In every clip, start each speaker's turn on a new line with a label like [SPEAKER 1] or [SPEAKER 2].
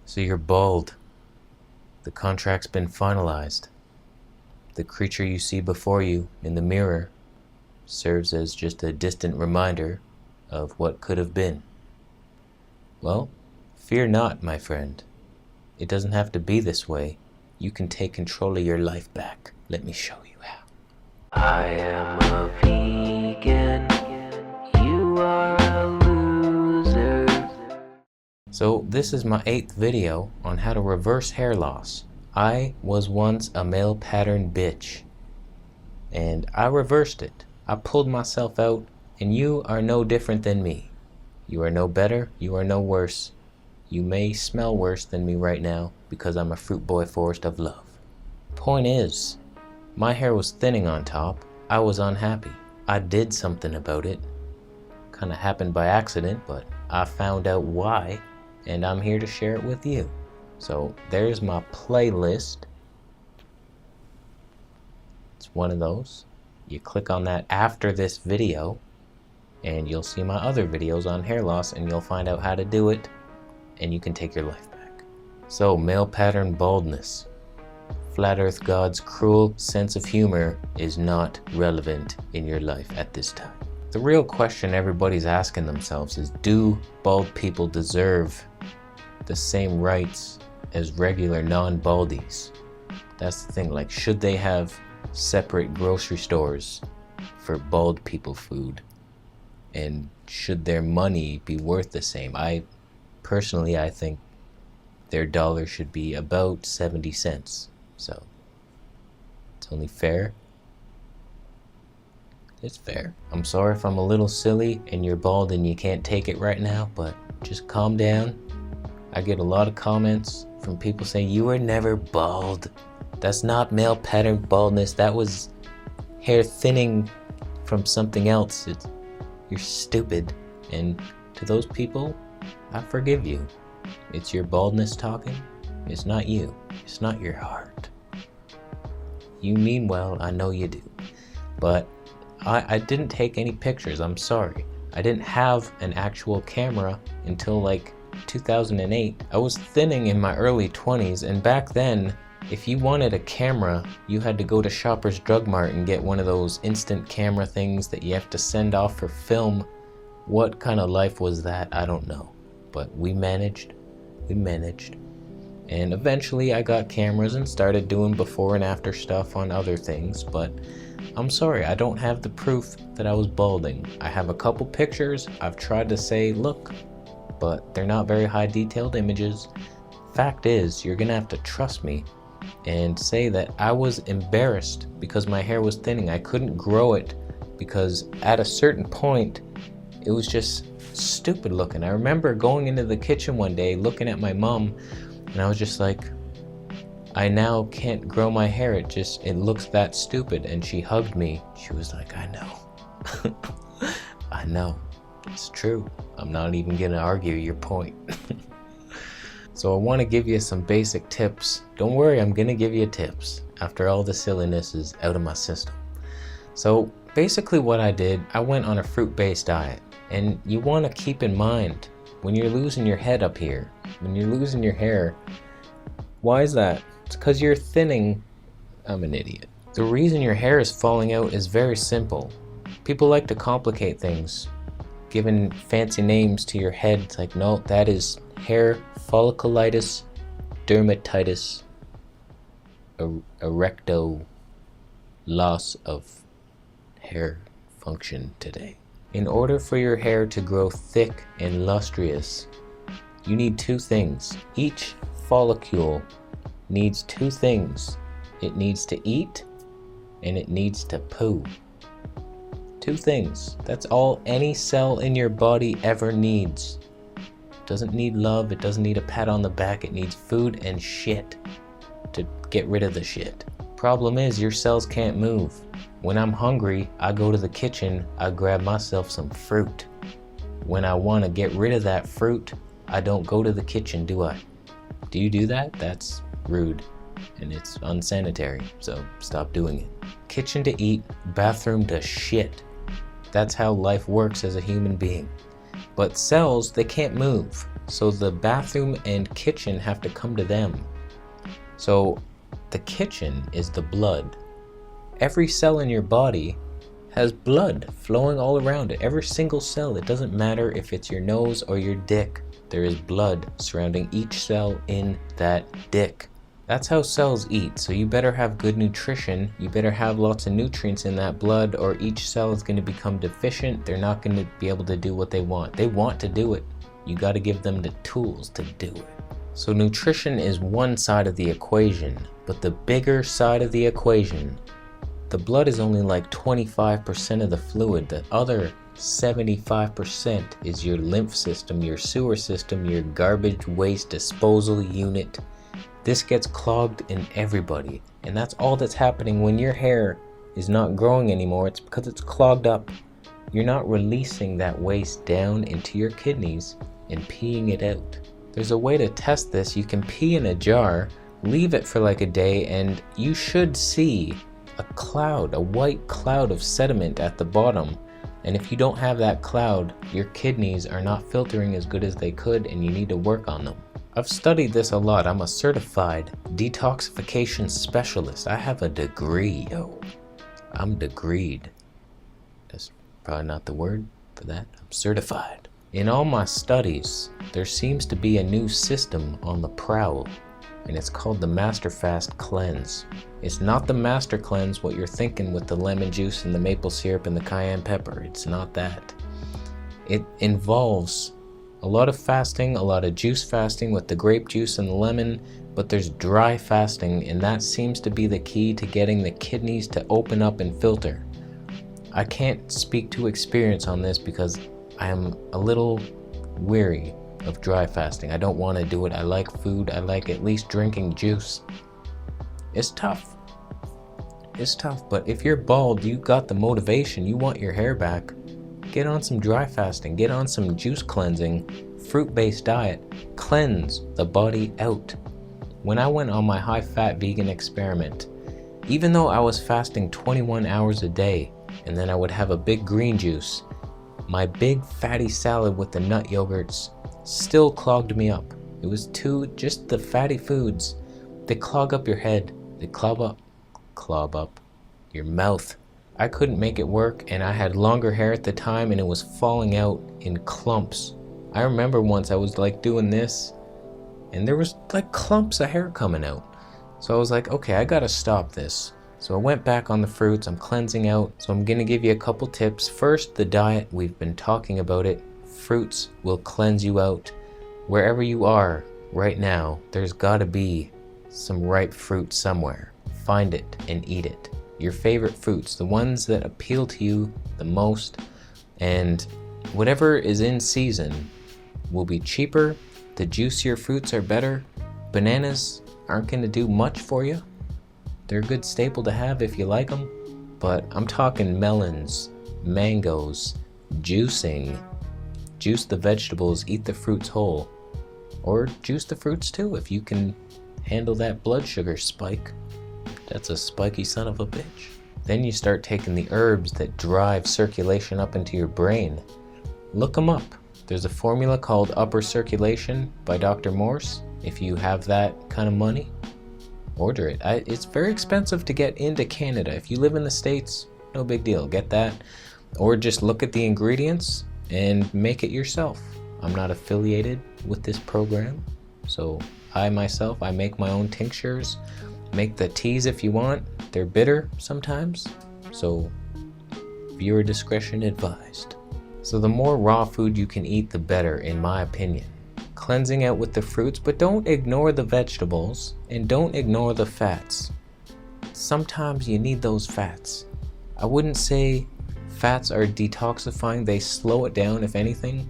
[SPEAKER 1] So you're bald. The contract's been finalized. The creature you see before you in the mirror serves as just a distant reminder of what could have been. Well, fear not, my friend. It doesn't have to be this way. You can take control of your life back. Let me show you how.
[SPEAKER 2] I am a vegan. You are a loser.
[SPEAKER 1] So this is my 8th video on how to reverse hair loss. I was once a male pattern bitch, and I reversed it. I pulled myself out, and you are no different than me. You are no better, you are no worse. You may smell worse than me right now because I'm a fruit boy forest of love. Point is, my hair was thinning on top. I was unhappy. I did something about it. Kinda happened by accident, but I found out why, and I'm here to share it with you. So there's my playlist. It's one of those. You click on that after this video, and you'll see my other videos on hair loss, and you'll find out how to do it, and you can take your life back. So, male pattern baldness. Flat Earth God's cruel sense of humor is not relevant in your life at this time. The real question everybody's asking themselves is, do bald people deserve the same rights as regular non-baldies? That's the thing, like, should they have separate grocery stores for bald people food? And should their money be worth the same? Personally, I think their dollar should be about 70 cents. So, it's only fair. It's fair. I'm sorry if I'm a little silly and you're bald and you can't take it right now, but just calm down. I get a lot of comments from people saying, you were never bald. That's not male pattern baldness. That was hair thinning from something else. You're stupid. And to those people, I forgive you. It's your baldness talking. It's not you. It's not your heart. You mean well, I know you do. But I didn't take any pictures, I'm sorry. I didn't have an actual camera until like 2008. I was thinning in my early 20s, and back then, if you wanted a camera, you had to go to Shoppers Drug Mart and get one of those instant camera things that you have to send off for film. What kind of life was that? I don't know. But we managed. And eventually I got cameras and started doing before and after stuff on other things, but I'm sorry, I don't have the proof that I was balding. I have a couple pictures. I've tried to say, look, but they're not very high detailed images. Fact is, you're gonna have to trust me and say that I was embarrassed because my hair was thinning. I couldn't grow it because at a certain point, it was just stupid looking. I remember going into the kitchen one day, looking at my mom, and I was just like, I now can't grow my hair. It looks that stupid. And she hugged me. She was like, I know. I know. It's true. I'm not even gonna argue your point. So I want to give you some basic tips. Don't worry, I'm gonna give you tips after all the silliness is out of my system. So basically what I did, I went on a fruit-based diet. And you want to keep in mind, when you're losing your head up here, when you're losing your hair, why is that? It's because you're thinning. I'm an idiot. The reason your hair is falling out is very simple. People like to complicate things, giving fancy names to your head. It's like, no, that is hair folliculitis, dermatitis, erecto loss of hair function today. In order for your hair to grow thick and lustrous, you need two things. Each follicle needs two things. It needs to eat and it needs to poo. Two things. That's all any cell in your body ever needs. It doesn't need love, it doesn't need a pat on the back, it needs food and shit to get rid of the shit. Problem is, your cells can't move. When I'm hungry, I go to the kitchen, I grab myself some fruit. When I want to get rid of that fruit, I don't go to the kitchen, do I? Do you do that? That's rude and it's unsanitary, so stop doing it. Kitchen to eat, bathroom to shit. That's how life works as a human being. But cells, they can't move. So the bathroom and kitchen have to come to them. So the kitchen is the blood. Every cell in your body has blood flowing all around it. Every single cell. It doesn't matter if it's your nose or your dick. There is blood surrounding each cell in that dick. That's how cells eat. So you better have good nutrition. You better have lots of nutrients in that blood, or each cell is going to become deficient. They're not going to be able to do what they want. They want to do it. You got to give them the tools to do it. So nutrition is one side of the equation, but the bigger side of the equation, the blood is only like 25% of the fluid. The other 75% is your lymph system, your sewer system, your garbage waste disposal unit. This gets clogged in everybody, and that's all that's happening when your hair is not growing anymore. It's because it's clogged up. You're not releasing that waste down into your kidneys and peeing it out. There's a way to test this. You can pee in a jar, leave it for like a day, and you should see a cloud, a white cloud of sediment at the bottom. And if you don't have that cloud, your kidneys are not filtering as good as they could, and you need to work on them. I've studied this a lot. I'm a certified detoxification specialist. I have a degree, yo. I'm degreed. That's probably not the word for that. I'm certified. In all my studies, there seems to be a new system on the prowl, and it's called the Master Fast Cleanse. It's not the Master Cleanse, what you're thinking with the lemon juice and the maple syrup and the cayenne pepper. It's not that. It involves a lot of fasting, a lot of juice fasting with the grape juice and the lemon, but there's dry fasting, and that seems to be the key to getting the kidneys to open up and filter. I can't speak to experience on this because I am a little weary of dry fasting. I don't want to do it. I like food. I like at least drinking juice. It's tough. It's tough, but if you're bald, you got the motivation, you want your hair back, get on some dry fasting, get on some juice cleansing, fruit-based diet, cleanse the body out. When I went on my high-fat vegan experiment, even though I was fasting 21 hours a day, and then I would have a big green juice, my big fatty salad with the nut yogurts still clogged me up. It was just the fatty foods. They clog up your head. They clog up your mouth. I couldn't make it work, and I had longer hair at the time, and it was falling out in clumps. I remember once I was like doing this, and there was like clumps of hair coming out. So I was like, okay, I gotta stop this. So I went back on the fruits. I'm cleansing out. So I'm gonna give you a couple tips. First, the diet. We've been talking about it. Fruits will cleanse you out. Wherever you are right now, there's gotta be some ripe fruit somewhere. Find it and eat it. Your favorite fruits, the ones that appeal to you the most, and whatever is in season will be cheaper. The juicier fruits are better. Bananas aren't going to do much for you. They're a good staple to have if you like them, but I'm talking melons, mangoes, juicing. Juice the vegetables, eat the fruits whole, or juice the fruits too if you can handle that blood sugar spike. That's a spiky son of a bitch. Then you start taking the herbs that drive circulation up into your brain. Look them up. There's a formula called Upper Circulation by Dr. Morse. If you have that kind of money, order it. It's very expensive to get into Canada. If you live in the States, no big deal. Get that. Or just look at the ingredients and make it yourself. I'm not affiliated with this program, so I make my own tinctures. Make the teas if you want. They're bitter sometimes, so viewer discretion advised. So the more raw food you can eat, the better, in my opinion. Cleansing out with the fruits, but don't ignore the vegetables and don't ignore the fats. Sometimes you need those fats. I wouldn't say fats are detoxifying. They slow it down, if anything,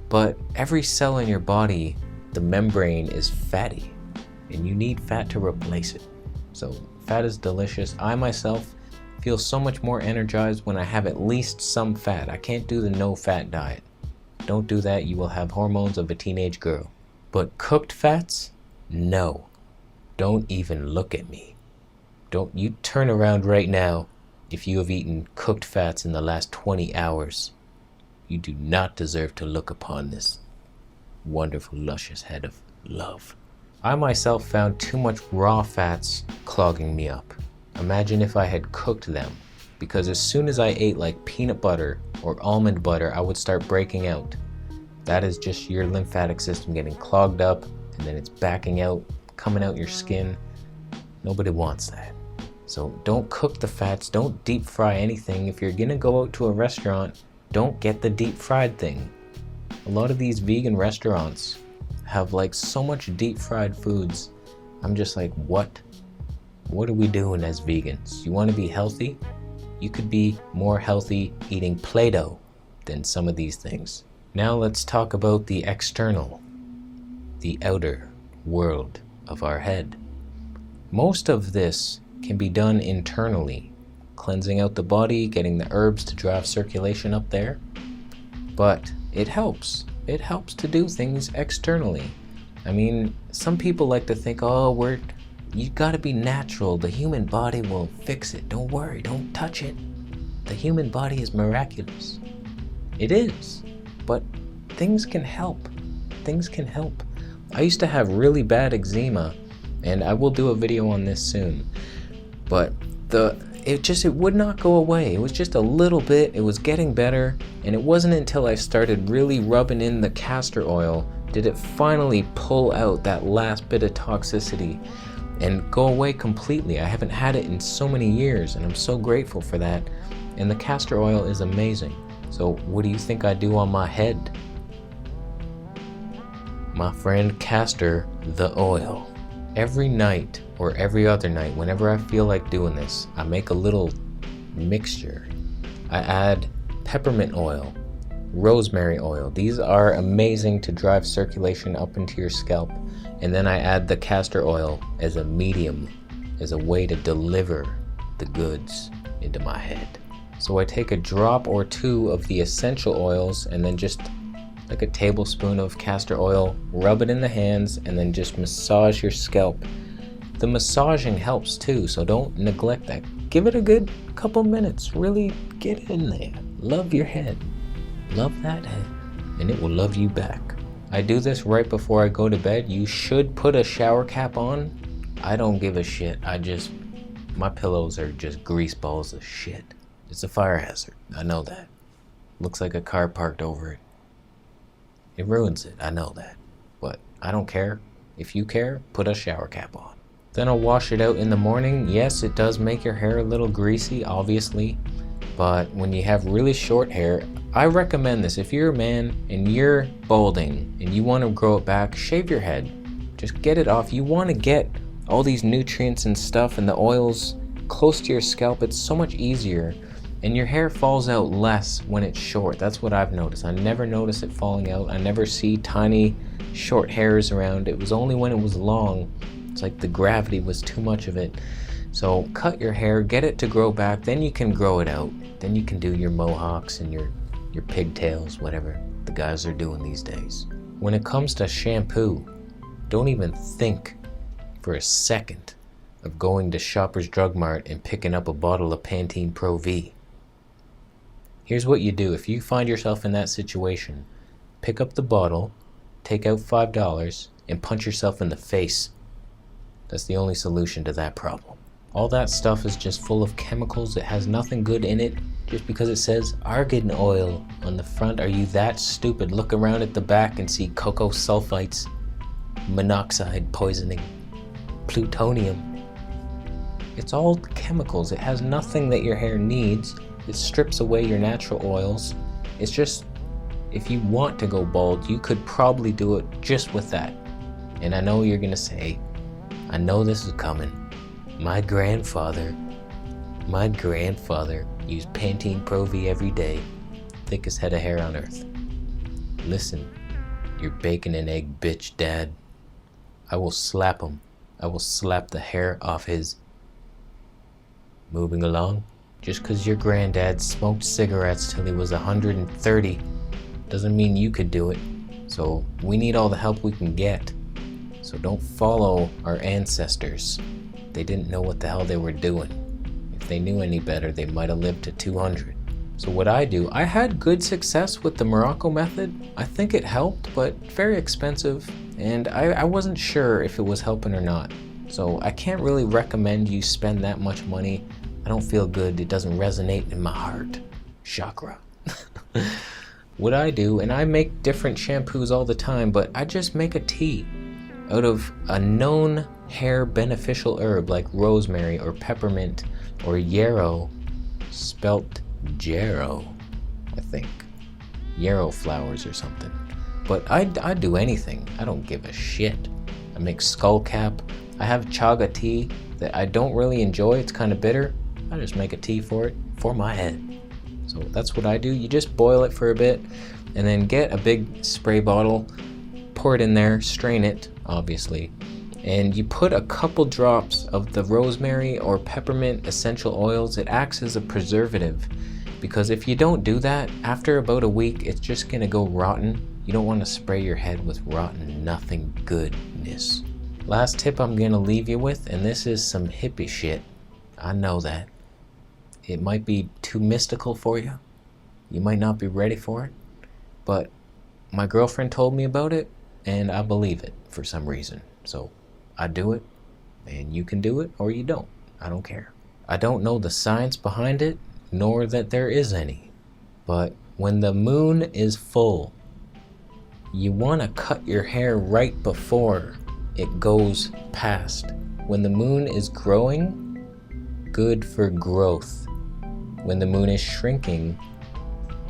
[SPEAKER 1] but every cell in your body, the membrane is fatty, and you need fat to replace it. So fat is delicious. I myself feel so much more energized when I have at least some fat. I can't do the no fat diet. Don't do that. You will have hormones of a teenage girl. But cooked fats? No. Don't even look at me. Don't you turn around right now if you have eaten cooked fats in the last 20 hours. You do not deserve to look upon this. wonderful, luscious head of love. I myself found too much raw fats clogging me up. Imagine if I had cooked them, because as soon as I ate like peanut butter or almond butter, I would start breaking out. That is just your lymphatic system getting clogged up, and then it's backing out, coming out your skin. Nobody wants that. So don't cook the fats, don't deep fry anything. If you're gonna go out to a restaurant, don't get the deep fried thing. A lot of these vegan restaurants have like so much deep fried foods. I'm just like, what? What are we doing as vegans? You wanna be healthy? You could be more healthy eating Play-Doh than some of these things. Now let's talk about the external, the outer world of our head. Most of this can be done internally, cleansing out the body, getting the herbs to drive circulation up there. But it helps. It helps to do things externally. I mean, some people like to think, oh, you gotta be natural. The human body will fix it. Don't worry, don't touch it. The human body is miraculous. It is, but things can help. Things can help. I used to have really bad eczema, and I will do a video on this soon. But it would not go away. It was just a little bit. It was getting better, and it wasn't until I started really rubbing in the castor oil did it finally pull out that last bit of toxicity and go away completely. I haven't had it in so many years, and I'm so grateful for that. And the castor oil is amazing. So what do you think I do on my head? My friend Castor the oil. Every night or every other night, whenever I feel like doing this, I make a little mixture. I add peppermint oil, rosemary oil. These are amazing to drive circulation up into your scalp. And then I add the castor oil as a medium, as a way to deliver the goods into my head. So I take a drop or two of the essential oils and then just like a tablespoon of castor oil, rub it in the hands, and then just massage your scalp. The massaging helps too, so don't neglect that. Give it a good couple minutes. Really get in there. Love your head. Love that head, and it will love you back. I do this right before I go to bed. You should put a shower cap on. I don't give a shit. My pillows are just grease balls of shit. It's a fire hazard. I know that. Looks like a car parked over it. It ruins it, I know that. But I don't care. If you care, put a shower cap on. Then I'll wash it out in the morning. Yes, it does make your hair a little greasy, obviously. But when you have really short hair, I recommend this. If you're a man and you're balding and you want to grow it back, shave your head. Just get it off. You want to get all these nutrients and stuff and the oils close to your scalp. It's so much easier. And your hair falls out less when it's short. That's what I've noticed. I never notice it falling out. I never see tiny short hairs around. It was only when it was long. It's like the gravity was too much of it. So cut your hair, get it to grow back, then you can grow it out. Then you can do your mohawks and your pigtails, whatever the guys are doing these days. When it comes to shampoo, don't even think for a second of going to Shoppers Drug Mart and picking up a bottle of Pantene Pro V. Here's what you do. If you find yourself in that situation, pick up the bottle, take out $5, and punch yourself in the face. That's the only solution to that problem. All that stuff is just full of chemicals. It has nothing good in it just because it says argan oil on the front. Are you that stupid? Look around at the back and see cocoa sulfites, monoxide poisoning, plutonium. It's all chemicals. It has nothing that your hair needs. It strips away your natural oils. It's just, if you want to go bald, you could probably do it just with that. And I know you're gonna say, I know this is coming. My grandfather used Pantene Pro V every day. Thickest head of hair on earth. Listen, you're bacon and egg bitch dad. I will slap him. I will slap the hair off his. Moving along. Just because your granddad smoked cigarettes till he was 130 doesn't mean you could do it. So we need all the help we can get. So don't follow our ancestors. They didn't know what the hell they were doing. If they knew any better, they might have lived to 200. So what I do, I had good success with the Morocco method. I think it helped, but very expensive, and I wasn't sure if it was helping or not. So I can't really recommend you spend that much money. I don't feel good, it doesn't resonate in my heart chakra. What I do, and I make different shampoos all the time, but I just make a tea out of a known hair beneficial herb like rosemary or peppermint or yarrow, spelt Jarrow, I think. Yarrow flowers or something. But I do anything. I don't give a shit. I make skullcap. I have chaga tea that I don't really enjoy. It's kind of bitter. I just make a tea for it, for my head. So that's what I do. You just boil it for a bit and then get a big spray bottle, pour it in there, strain it, obviously, and you put a couple drops of the rosemary or peppermint essential oils. It acts as a preservative, because if you don't do that, after about a week, it's just gonna go rotten. You don't want to spray your head with rotten nothing goodness. Last tip I'm gonna leave you with, and this is some hippie shit. I know that. It might be too mystical for you. You might not be ready for it, but my girlfriend told me about it, and I believe it for some reason. So I do it, and you can do it or you don't. I don't care. I don't know the science behind it, nor that there is any. But when the moon is full, you want to cut your hair right before it goes past. When the moon is growing, good for growth. When the moon is shrinking,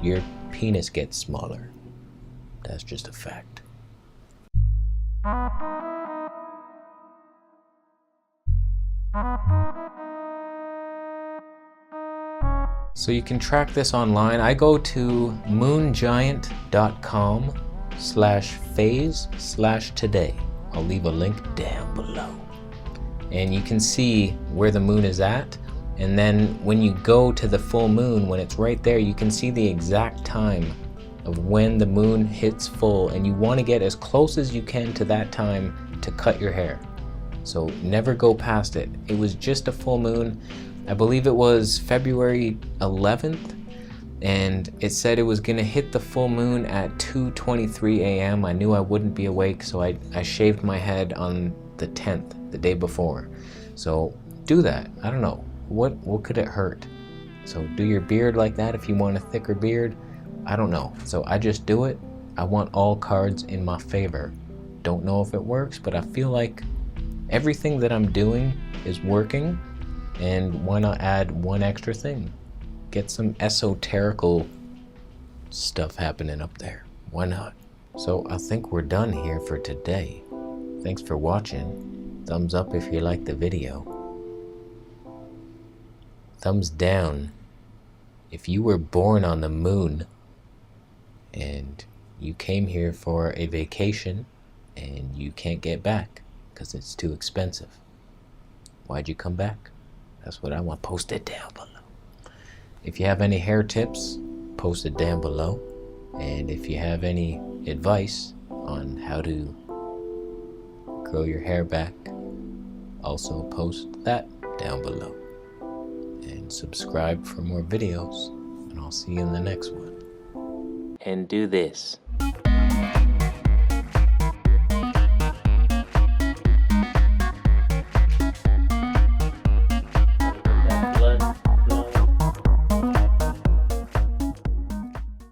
[SPEAKER 1] your penis gets smaller. That's just a fact. So you can track this online. I go to moongiant.com/phase/today. I'll leave a link down below. And you can see where the moon is at. And then when you go to the full moon, when it's right there, you can see the exact time of when the moon hits full. And you want to get as close as you can to that time to cut your hair. So never go past it. It was just a full moon. I believe it was February 11th, and it said it was gonna hit the full moon at 2:23 a.m. I knew I wouldn't be awake, so I shaved my head on the 10th, the day before. So do that. I don't know. What could it hurt? So do your beard like that if you want a thicker beard. I don't know. So I just do it. I want all cards in my favor. Don't know if it works, but I feel like everything that I'm doing is working. And why not add one extra thing? Get some esoterical stuff happening up there. Why not? So I think we're done here for today. Thanks for watching. Thumbs up if you liked the video. Thumbs down if you were born on the moon and you came here for a vacation and you can't get back because it's too expensive. Why'd you come back? That's what I want. Post it down below. If you have any hair tips, post it down below. And if you have any advice on how to grow your hair back, also post that down below. And subscribe for more videos. And I'll see you in the next one. And do this.